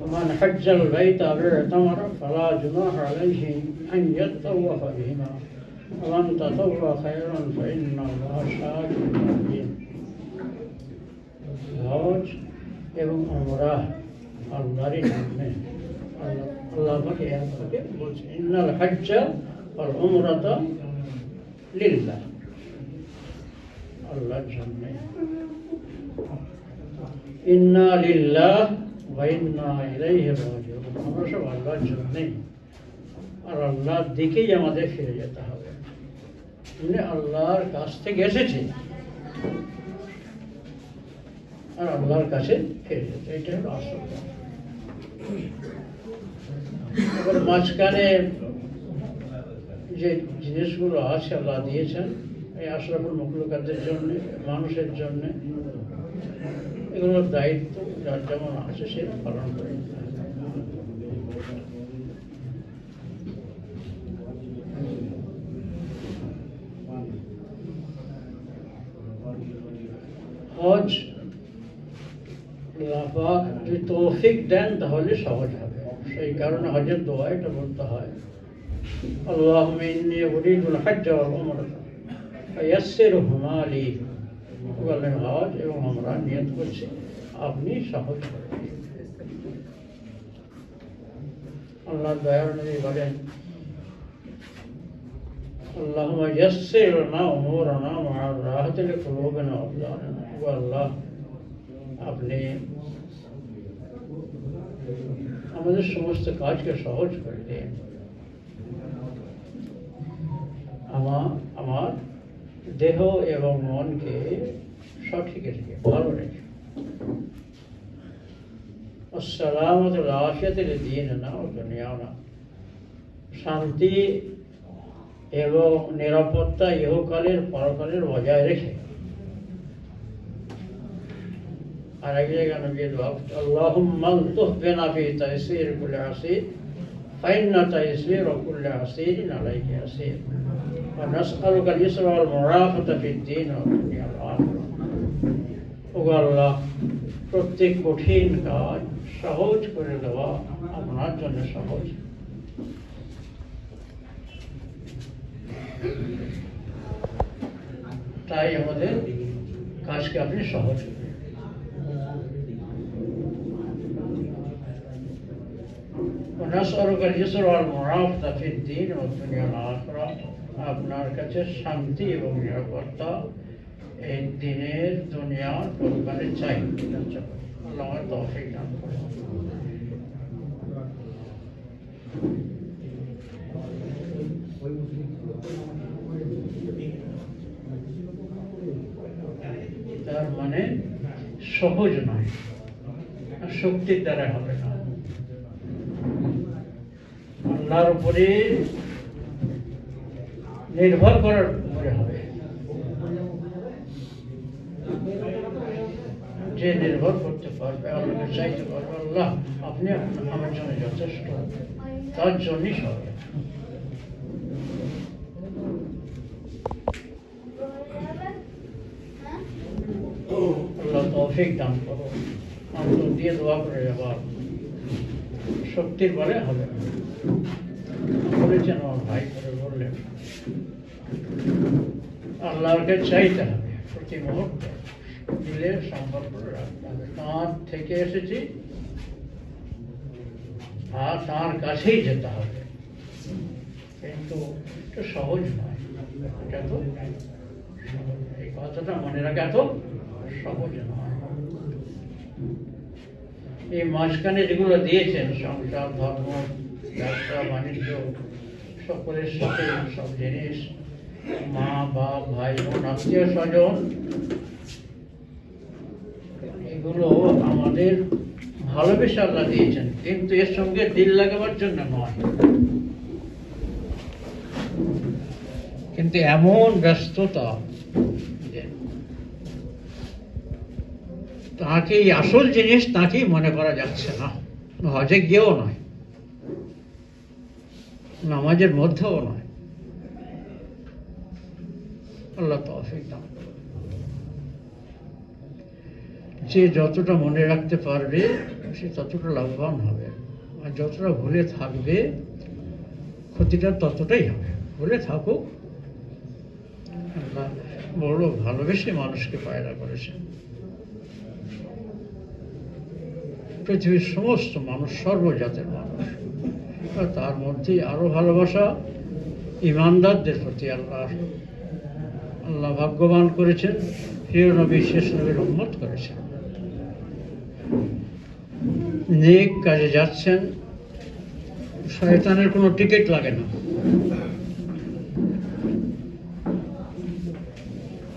ومن حج البيت أو اعتمر فلا جناح عليه أن يطوف بهما ومن تطوع خيرا فإن الله شاكر عليم হজ এবং উমরাহ আল্লাহরই নামে আল্লাহ পাক এই আয়াতে বলছেন ইন্নাল হজ্জা ওয়াল উমরাতা লিল্লাহ আল্লাহর জন্য ইন্না লিল্লাহ ওয়া ইন্না ইলাইহি রাজিউন আমরা সব আল্লাহর জন্য আর আল্লাহর দিকেই আমাদের ফিরে যেতে হবে মানে আল্লাহর কাছ থেকে এসেছি আর আল্লাহর কাছে ফিরে যেতে এটা হলো আসল এবার মাঝখানে যে জিনিসগুলো আছে আল্লাহ দিয়েছেন এই আশরাফুল মখলুকাতের জন্য মানুষের জন্য এগুলোর দায়িত্ব যার যেমন আছে সে পালন করে হজ আল্লাহ পাক যদি তৌফিক দেন তাহলে সহজ হবে সেই কারণে হজের দোয়া এটা বলতে হয় আল্লাহুম্মা ইন্নী উরিদুল হজ্জ ওয়াল উমরাতা ফায়াসসিরহুমা লি বলেন হজ এবং আমরা নিয়ত করছি আপনি সহজ করুন আল্লাহ দয়ার নবী বলেন আল্লাহুম্মা ইয়াসসির লানা উমুরানা মা রাহাতি লিকুলুবিনা ওয়া আবদানিনা ওয়া আল্লাহ আপনি আমাদের সমস্ত কাজকে সহজ করে দিন আমার দেহ এবং মনকে সঠিক রেখে ভালো রেখে আসসালামাতুল আফিয়াতুল দীনিনা ওয়া দুনিয়ানা শান্তি এবং নিরাপত্তা ইহকালের পরকালের বজায় রেখে আর এক জায়গায় নবী দোয়া আল্লাহুম্মা আলতুফ বিনা ফি তাইসির কুল্লি আসির ফাইন্না তাইসির কুল্লি আসিরিন আলাইকা আসির ওয়া নাসআলুকা আল-ইসরা ওয়াল মুরাফাতা ফিদ-দীন ওয়া দুনিয়াল আখিরাহ ও আল্লাহ প্রত্যেক কঠিন কাজ সহজ করে দেওয়া আপনার জন্য সহজ তাই আমাদের কাজকে আপনি সহজ করুন ونسألك اليسر والمعافاة في الدين والدنيا والآخرة আপনার কাছে শান্তি এবং নিরাপত্তা এই দিনের দুনিয়ার পরকালে চাই আল্লাহ আমাদের তৌফিক দান করুন তার মানে সহজ নয় আর শক্তির দ্বারা হবে না আল্লাহর উপরে নির্ভর করার উপরে হবে যে নির্ভর করতে পারবে আল্লাহকে চাইতে পারবে আল্লাহ আপনি আমার জন্য যথেষ্ট তার জন্যই সহজ আল্লাহ তৌফিক দান করো অন্তর দিয়ে দোয়া করে যাবার শক্তির বলে হবে বলেছেন আমার ভাই করে বললেন আল্লাহকে চাইতে হবে প্রতি মুহূর্তে দিলের সম্পর্ক রাখতে হবে তাঁর থেকে এসেছি আর তাঁর কাছেই যেতে হবে কিন্তু এটা সহজ নয় এটা তো এই কথাটা মনে রাখা এত সহজ নয় এই মাঝখানে যেগুলো দিয়েছেন সংসার ধর্ম ব্যবসা বাণিজ্য সকলের সাথে সব জিনিস মা বাপ ভাই বোন আত্মীয় স্বজন এগুলো আমাদের ভালোবেসে আল্লাহ দিয়েছেন কিন্তু এর সঙ্গে দিল লাগাবার জন্য নয় কিন্তু এমন ব্যস্ততা তাকেই আসল জিনিস তাকেই মনে করা যাচ্ছে না হজে গিয়েও নয় নামাজের মধ্যেও নয় আল্লাহ তৌফিক দান করুন যে যতটা মনে রাখতে পারবে সে ততটা লাভবান হবে, আর যতটা ভুলে থাকবে ক্ষতিটা ততটাই হবে। ভুলে থাকুক, আল্লাহ বড় ভালোবেসে মানুষকে পয়দা করেছেন। পৃথিবীর সমস্ত মানুষ সর্বজাতের মানুষ, আর তার মধ্যে আরো ভালোবাসা ইমানদারদের প্রতি। আল্লাহ ভাগ্যবান করেছেন, প্রিয় নবী শেষ নবীর উম্মত করেছেন। নেক কাজে যাচ্ছেন, শয়তানের কোনো টিকিট লাগে না।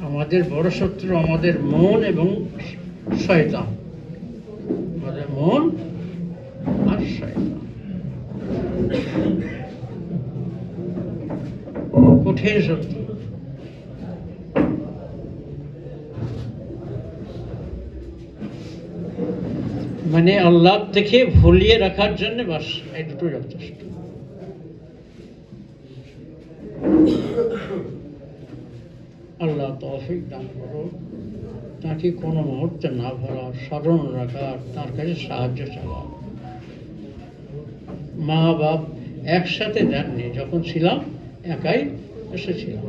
আমাদের বড় শত্রু আমাদের মন এবং শয়তান, আমাদের মন আর শয়তান। কঠিন শত্রু। মানে আল্লাহ থেকে ভুলিয়ে রাখার জন্য বাস এই দুটো যথেষ্ট। আল্লাহ তৌফিক দান করো, তাকে কোনো মুহূর্তে না ভোলার, স্মরণ রাখার, তার কাছে সাহায্য চাওয়া। মা বাপ একসাথে দেননি, যখন ছিলাম একাই এসেছিলাম।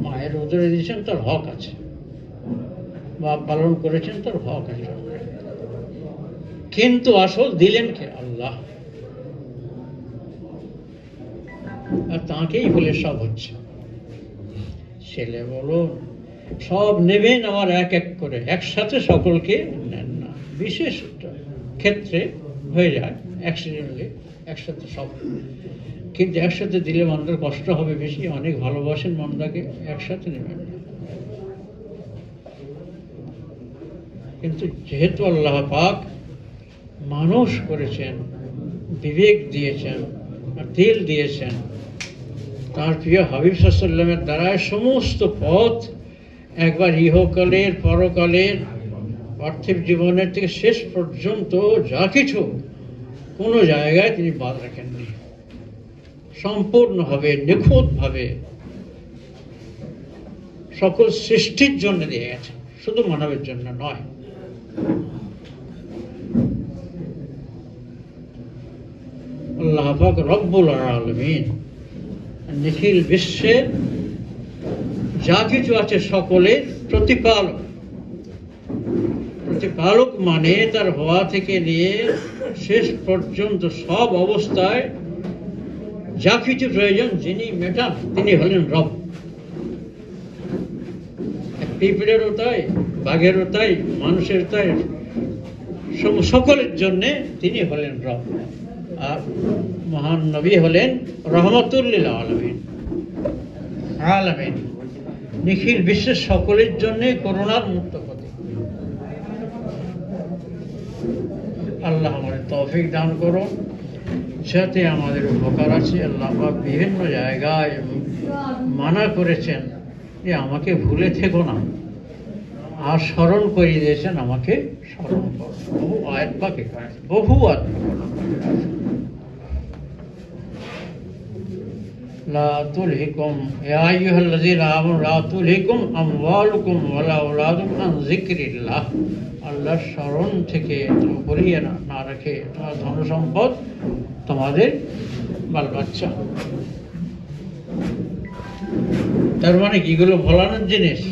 মায়ের উদরে দিয়েছেন, তার হক আছে। বাপ পালন করেছেন, তার হক আছে। কিন্তু আসল দিলেন কে? আল্লাহ। আর তাঁকেই বলে সব হচ্ছে। ছেলে বলো সব নেবেন, আমার এক এক করে, একসাথে সকলকে নেন না। বিশেষ ক্ষেত্রে হয়ে যায় অ্যাক্সিডেন্টলি একসাথে সব, কিন্তু একসাথে দিলে মন্দার কষ্ট হবে বেশি। অনেক ভালোবাসেন মন্দাকে, একসাথে নেবেন না। কিন্তু যেহেতু আল্লাহ পাক মানুষ করেছেন, বিবেক দিয়েছেন, দিল দিয়েছেন, তার প্রিয় হাবিব সাল্লাল্লাহু আলাইহি ওয়াসাল্লামের দ্বারায় সমস্ত পথ একবার ইহকালের, পরকালের, পার্থিব জীবনের থেকে শেষ পর্যন্ত যা কিছু কোনো জায়গায় তিনি বাদ রাখেননি। সম্পূর্ণভাবে নিখুঁতভাবে সকল সৃষ্টির জন্য দিয়ে গেছেন, শুধু মানবের জন্য নয়। আল্লাহ পাক রব্বুল আলামিন নিখিল বিশ্বের যা কিছু আছে সকলের প্রতিপালক। প্রতিপালক মানে তার হওয়া থেকে নিয়ে শেষ পর্যন্ত সব অবস্থায় যা কিছু প্রয়োজন যিনি মেটান, তিনি হলেন রব। পিঁপড়েরও তাই, বাঘেরও তাই, মানুষের তাই, সকলের জন্যে তিনি হলেন রব। আর মহান নবী হলেন রহমতুল লিল আলামিন। আলামিন নিখিল বিশ্বের সকলের জন্য করুণার মুক্ত প্রতীক। আল্লাহ আমাদের তৌফিক দান করো, যাতে আমাদের উপকার আছে। আল্লাহ পাক বিভিন্ন জায়গায় মানা করেছেন যে আমাকে ভুলে থেকো না, আর স্মরণ করিয়ে দিয়েছেন আমাকে স্মরণ করো। বহু আয়াত পাক এখানে, বহু আয়াত। লা তুলহিকুম ইয়া আইয়ুহাল্লাযীনা আমানু লা তুলহিকুম আমওয়ালুকুম ওয়ালা আওলাদুকুম আন যিকরিল্লাহ। আল্লাহর স্মরণ থেকে তুমি বলিয়ে না রাখে তোমার ধন সম্পদ, তোমাদের বাল বাচ্চা। তার মানে কি এগুলো ভোলানোর জিনিস?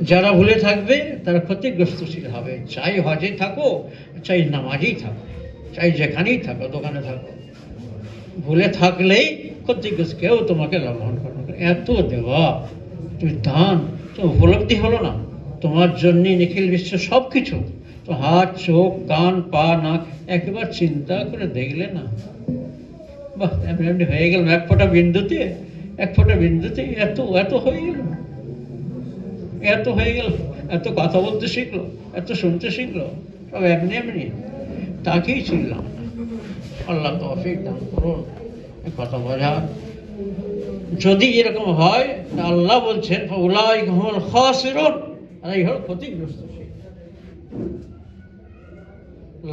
যারা ভুলে থাকবে তারা ক্ষতিগ্রস্তশীল হবে। চাই হজে থাকো, চাই নামাজেই থাকো, চাই যেখানেই থাকো, দোকানে থাকো, ভুলে থাকলেই ক্ষতিগ্রস্ত। কেউ তোমাকে লাভবান করবে না। এত দেওয়া, তুমি দান, তো উপলব্ধি হলো না তোমার জন্য নিখিল বিশ্বের সব কিছু। তো হাত, চোখ, কান, পা, নাক একবার চিন্তা করে দেখলে না, বাহ এমনি এমনি হয়ে গেল। এক ফোঁটা বিন্দুতে, এক ফোঁটা বিন্দুতে এত এত হয়ে গেল, এত হয়ে গেল। এত কথা বলতে শিখলো, এত শুনতে শিখলো, সব এমনি এমনি। তাকেই চিনলাম না। আল্লাহ তৌফিক দান করুন কথা বোঝার। যদি এরকম হয়, আল্লাহ বলছেন উলাইকা হুমুল খাসিরুন, আর এই হল ক্ষতিগ্রস্ত।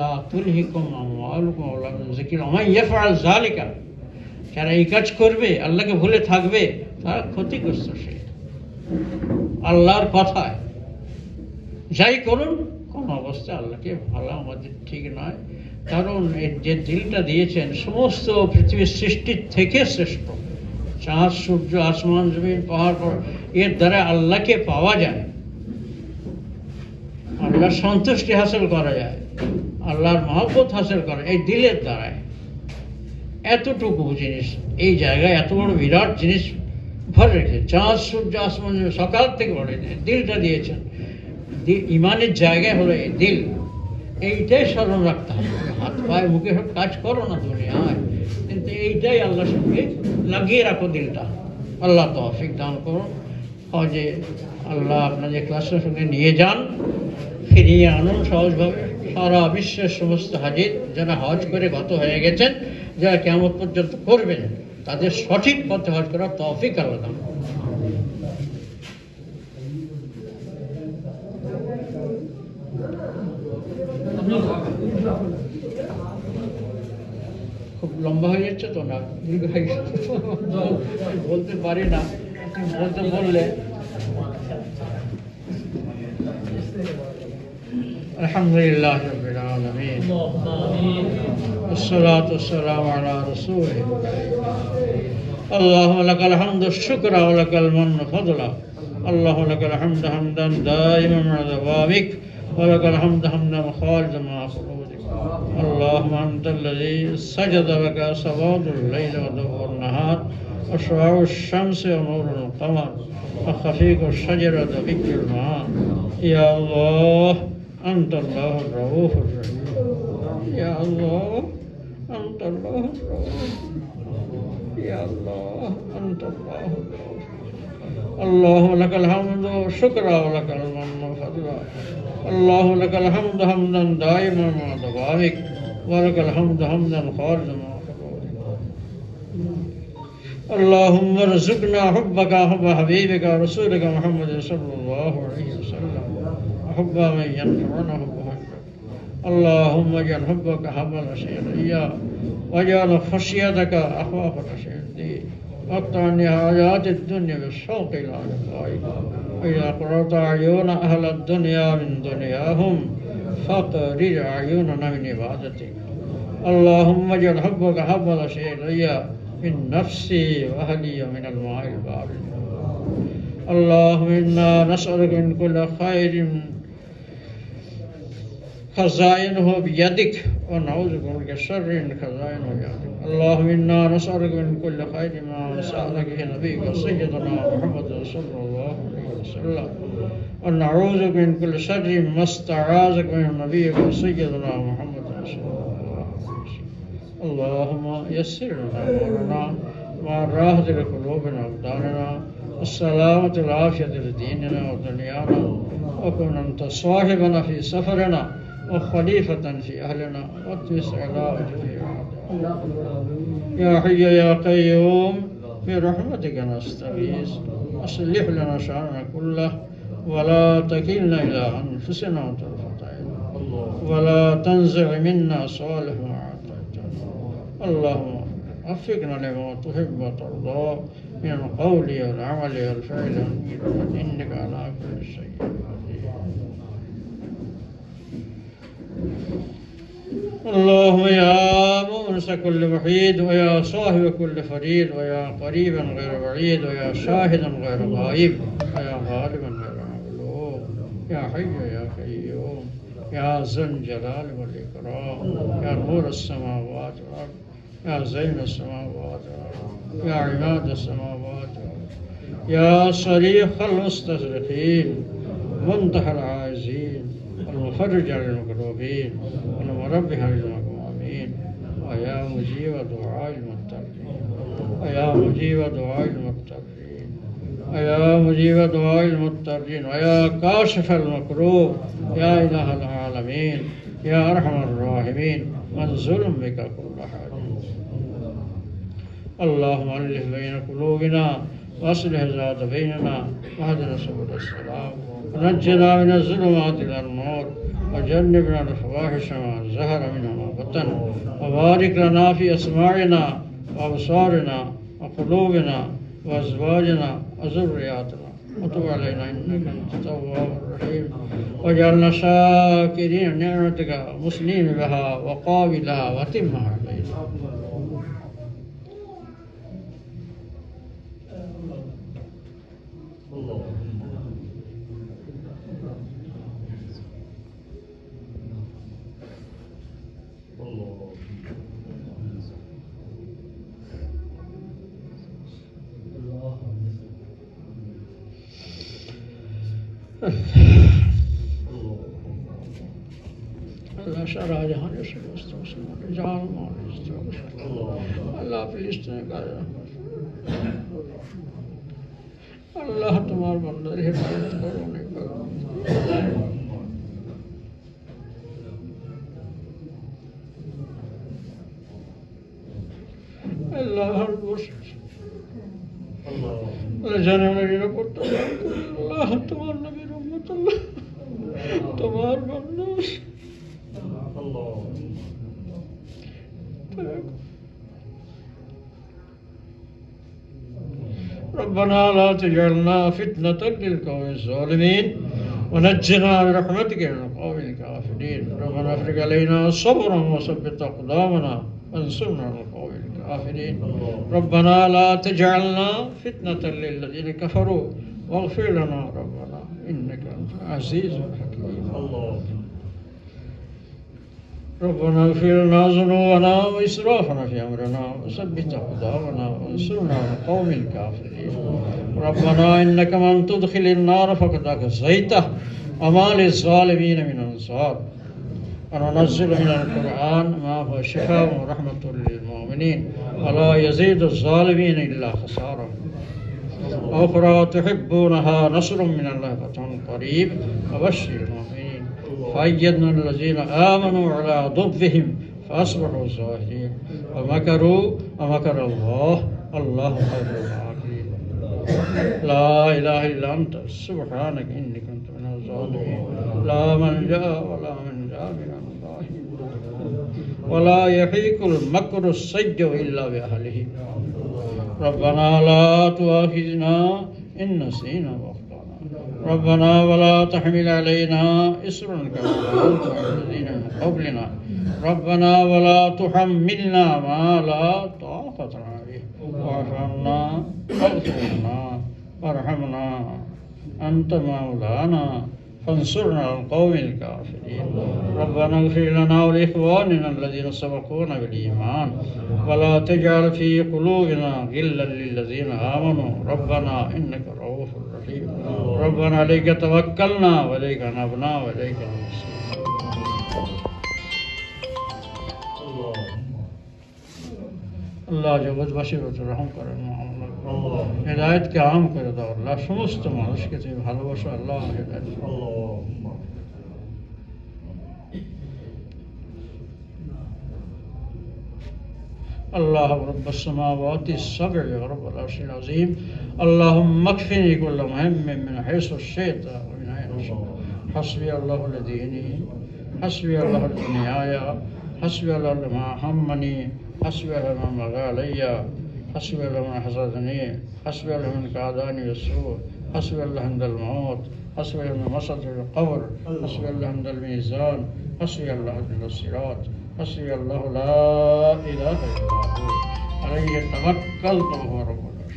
লা তুলহিকুম আমওয়ালুকুম ওয়া আওলাদুকুম আন যিকরিল্লাহ ওয়া মান ইয়াফআল যালিকা, যারা এই কাজ করবে, আল্লাহকে ভুলে থাকবে, তারা ক্ষতিগ্রস্ত। সে আল্লাহর কথায় যাই করুন, কোন অবস্থায় আল্লাহকে ভালো আমাদের ঠিক নয়। কারণ এর যে দিলটা দিয়েছেন সমস্ত পৃথিবীর সৃষ্টির থেকে শ্রেষ্ঠ। চাঁদ, সূর্য, আসমান, জমিন, পাহাড়, এর দ্বারা আল্লাহকে পাওয়া যায়, আল্লাহর সন্তুষ্টি হাসিল করা যায়, আল্লাহর মহব্বত হাসিল করা এই দিলের দ্বারায়। এতটুকু জিনিস এই জায়গায় এত বড় বিরাট জিনিস ভরে রেখেছে। চাঁদ, সূর্য, আসমান, সকাল থেকে ভরে দিলটা দিয়েছেন। ইমানের জায়গায় হলো এই দিল, এইটাই স্মরণ রাখতে হবে। হাত পায়ে মুখে সব কাজ করো না দুনিয়ায়, কিন্তু এইটাই আল্লাহর সঙ্গে লাগিয়ে রাখো দিলটা। আল্লাহ তৌফিক দান করুন। হজে আল্লাহ আপনাদের ক্লাসের সঙ্গে নিয়ে যান, ফিরিয়ে আনুন সহজভাবে। সারা বিশ্বের সমস্ত হাজির যারা হজ করে গত হয়ে গেছেন, যারা কিয়ামত পর্যন্ত করবেন, তাদের সঠিক পথে হজ করার তৌফিক আল্লাহ দান করুন। খুব লম্বা হয়ে যাচ্ছে তো না, দীর্ঘ হয়ে যাচ্ছে বলতে পারি না, বলতে বললে। আলহামদুলিল্লাহ রাব্বিল আলামিন, والصلاة والسلام على رسوله. اللهم لك الحمد الشكر ولك المن فضلا. اللهم لك الحمد حمدا دائما مع دوامك، ولك الحمد حمدا خالدا مع خلودك. اللهم أنت الذي سجد لك سواد الليل وضوء النهار، وشعاع الشمس ونور القمر، وخفيق الشجر ودقيق الماء. يا الله أنت الله الرؤوف الرحيم. يا الله أنت الله الرؤوف. يا الله أنت الله الرؤوف. اللهم لك الحمد والشكر ولك المن فضلا. اللهم لك الحمد حمدا دائما مع دوامك، ولك الحمد حمدا خالدا مع خلودك. اللهم ارزقنا حبك حب حبيبك ورسولك محمد صلى الله عليه وسلم، وحب من ينفعنا حبه. اللهم اجعل حبك حب الأشياء إياه، واجعل خشيتك أخواف الأشياء دين، واقطعني حاجات الدنيا بالشوق إلى لقائك. وإذا قررت أعين أهل الدنيا من دنياهم، فاقرر أعيننا من عبادتك. اللهم اجعل حبك حب الأشياء إياه من نفسي وأهلي ومن الماء البارد. اللهم إنا نسألك من كل خير خزائنه بيدك، ونعوذ بك من شر خزائنه بيدك. اللهم إنا نسألك من كل خير ما سألك به نبيك سيدنا محمد صلى الله عليه وسلم، ونعوذ بك من كل شر ما استعاذك منه نبيك سيدنا محمد صلى الله عليه وسلم. اللهم يسر لنا أمورنا مع راحة لقلوبنا وأبداننا، والسلامة والعافية لديننا ودنيانا، وكن أنت صاحبنا في سفرنا وخليفة في أهلنا، واتمس على وجهه. يا حي يا قيوم برحمتك نستغيث، أصلح لنا شأننا كله، ولا تكلنا إلى أنفسنا طرفة عين، ولا تنزع منا صالح ما أعطيتنا. اللهم وفقنا لما تحب وترضى من القول والعمل والفعل والإرادة، إنك على كل شيء قدير. اللهم يا مؤنس كل وحيد، ويا صاحب كل فريد، ويا قريبا غير بعيد، ويا شاهدا غير غائب، ويا غالبا غير مغلوب. يا حي يا قيوم يا ذا الجلال والإكرام، يا نور السماوات والأرض، يا زين السماوات والأرض، يا عماد السماوات والأرض، يا صريخ المستصرخين، منتهى العاجزين، المفرج للمكروبين، والمربح للمكرومين، ويا مجيب دعاء المضطرين، ويا مجيب دعاء المضطرين، ويا مجيب دعاء المضطرين، ويا كاشف المكروب، يا إله العالمين، يا أرحم الراحمين، من ظلم بك كل حاجة. اللهم ألف بين قلوبنا، وأصلح ذات بيننا، واهدنا سبل السلام، ونجنا من الظلمات إلى النور، وجنبنا الفواحش ما ظهر منها ما بطن، وبارك لنا في أسماعنا وأبصارنا وقلوبنا وأزواجنا وذرياتنا، وتب علينا إنك أنت التواب الرحيم واجعلنا شاكرين نعمتك مسلمين بها وقابلها وتمها علينا. Allah şara cihan Resulü Rical Allah Filistin'e kadar Allah तुम्हारे बंदर हिदायत करो नहीं करो Allah हर वर्ष Allah जाने वाले लोग तो Allah तुम्हारे नबी रहमत Allah तुम्हारे बंदर ربنا لا تجعلنا فتنة للقوم الظالمين ونجنا برحمتك من القوم الكافرين. ربنا افرغ علينا صبرا وثبت أقدامنا وانصرنا على القوم الكافرين. ربنا لا تجعلنا فتنة للذين كفروا واغفر لنا ربنا إنك أنت العزيز الحكيم. ربنا اغفر لنا ذنوبنا وإسرافنا في أمرنا وثبت أقدامنا وانصرنا على القوم الكافرين. ربنا إنك من تدخل النار فقد أخزيته وما للظالمين من أنصار. وننزل من القرآن ما هو شفاء ورحمة للمؤمنين ولا يزيد الظالمين إلا خسارة. أخرى تحبونها نصر من الله فتح قريب وبشر المؤمنين. فأيدنا الذين آمنوا على ضدهم فأصبحوا ظاهرين ومكروا ومكر الله والله خير الماكرين. لا إله إلا أنت سبحانك إني كنت من الظالمين. لا ملجأ ولا منجا من الله ولا يحيق المكر السيء إلا بأهله. ربنا لا تؤاخذنا إن نسينا وأخطأنا. ربنا ولا تحمل علينا إصرا كما حملت على الذين من قبلنا. ربنا ولا تحملنا ما لا طاقة لنا به واعف عنا واغفر لنا وارحمنا أنت مولانا فانصرنا على القوم الكافرين. ربنا اغفر لنا ولإخواننا الذين سبقونا بالإيمان ولا تجعل في قلوبنا غلا للذين آمنوا ربنا إنك رؤوف رحيم. ربنا عليك توكلنا وإليك أنبنا وإليك المصير. আল্লাহ জগৎবাসী রহম করেন, হেদায়েতকে আম করে দাও আল্লাহ। সমস্ত মানুষকে তুমি ভালোবাসো আল্লাহ, হেদায়েত اللهم رب السماوات السبع ورب العرش العظيم اللهم اكفني كل مهم من حيث الشئت ومن حيث شئت. حسبي الله لديني حسبي الله لدنياي حسبي الله لما همني حسبي الله لما بغى علي حسبي الله من حسدني حسبي الله من كاداني بالسوء حسبي الله عند الموت حسبي الله من مسجد القبر حسبي الله عند الميزان حسبي الله عند الصراط حسبي الله لا إله إلا هو عليه توكلت وهو رب العرش.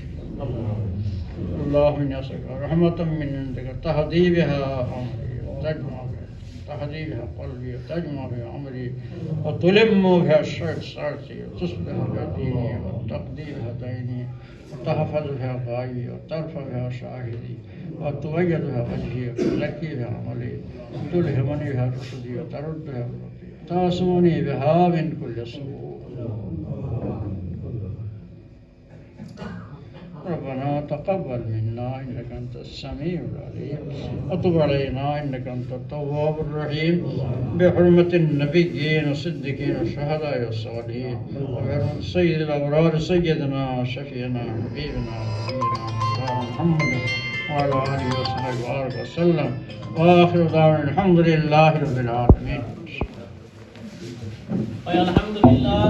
اللهم إني أسألك رحمة من عندك تهدي بها أمري وتجمع بها تهدي بها قلبي وتجمع بها أمري وتلم بها الشر سارتي وتصلح بها ديني وتقضي بها ديني وتحفظ بها غائبي وترفع بها شاهدي وتؤيد بها وجهي وتزكي بها عملي وتلهمني بها رشدي وترد بها تعصمني بها من كل سوء. ربنا تقبل منا إنك أنت السميع العليم وتب علينا إنك أنت التواب الرحيم بحرمة النبيين والصديقين والشهداء والصالحين وبحرمة سيد الأبرار سيدنا وشفينا حبيبنا ونبينا محمد وعلى آله وصحبه وبارك وسلم وآخر دعوانا الحمد لله رب العالمين. الحمد لله.